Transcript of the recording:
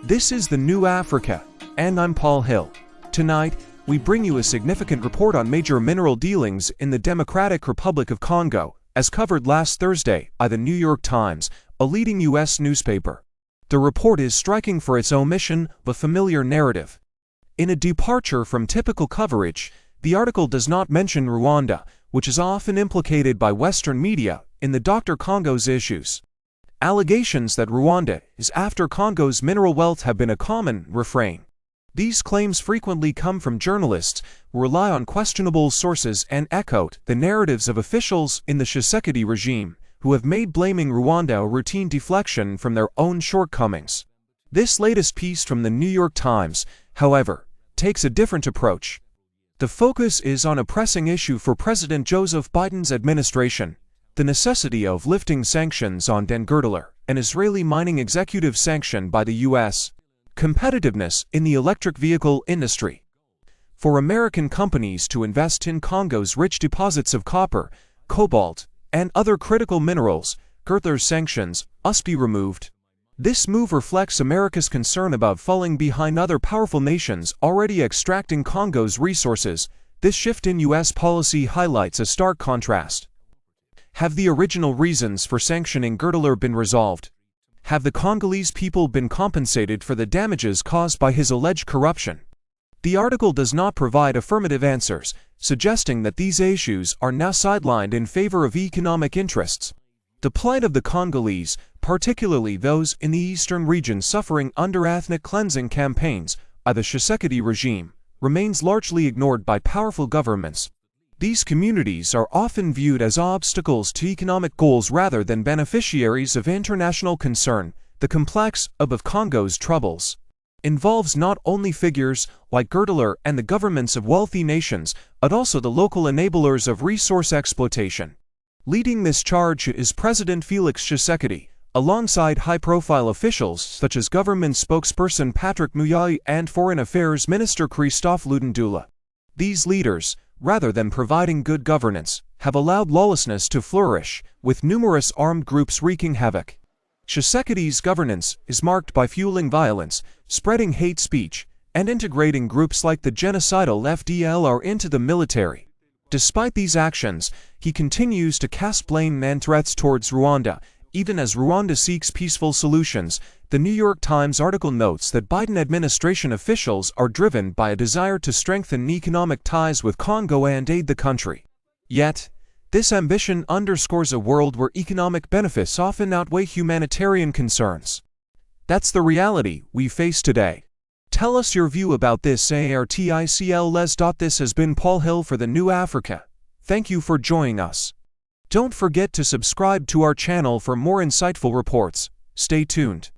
This is the New Africa, and I'm Paul Hill. Tonight, we bring you a significant report on major mineral dealings in the Democratic Republic of Congo, as covered last Thursday by the New York Times, a leading U.S. newspaper. The report is striking for its omission of a familiar narrative. In a departure from typical coverage, the article does not mention Rwanda, which is often implicated by Western media in the Dr. Congo's issues. Allegations that Rwanda is after Congo's mineral wealth have been a common refrain. These claims frequently come from journalists who rely on questionable sources and echoed the narratives of officials in the Tshisekedi regime who have made blaming Rwanda a routine deflection from their own shortcomings. This latest piece from the New York Times, however, takes a different approach. The focus is on a pressing issue for President Joseph Biden's administration: the necessity of lifting sanctions on Girdler, an Israeli mining executive sanctioned by the U.S. Competitiveness in the electric vehicle industry. For American companies to invest in Congo's rich deposits of copper, cobalt, and other critical minerals, Girdler's sanctions must be removed. This move reflects America's concern about falling behind other powerful nations already extracting Congo's resources. This shift in U.S. policy highlights a stark contrast. Have the original reasons for sanctioning Girdler been resolved? Have the Congolese people been compensated for the damages caused by his alleged corruption? The article does not provide affirmative answers, suggesting that these issues are now sidelined in favor of economic interests. The plight of the Congolese, particularly those in the eastern region suffering under ethnic cleansing campaigns by the Tshisekedi regime, remains largely ignored by powerful governments. These communities are often viewed as obstacles to economic goals rather than beneficiaries of international concern. The complex of Congo's troubles involves not only figures like Girdler and the governments of wealthy nations, but also the local enablers of resource exploitation. Leading this charge is President Felix Tshisekedi, alongside high-profile officials such as government spokesperson Patrick Muyaya and Foreign Affairs Minister Christophe Lutundula. These leaders, rather than providing good governance, have allowed lawlessness to flourish, with numerous armed groups wreaking havoc. Tshisekedi's governance is marked by fueling violence, spreading hate speech, and integrating groups like the genocidal FDLR into the military. Despite these actions, he continues to cast blame and threats towards Rwanda, even as Rwanda seeks peaceful solutions. The New York Times article notes that Biden administration officials are driven by a desire to strengthen economic ties with Congo and aid the country. Yet, this ambition underscores a world where economic benefits often outweigh humanitarian concerns. That's the reality we face today. Tell us your view about this article. This has been Paul Hill for the New Africa. Thank you for joining us. Don't forget to subscribe to our channel for more insightful reports. Stay tuned.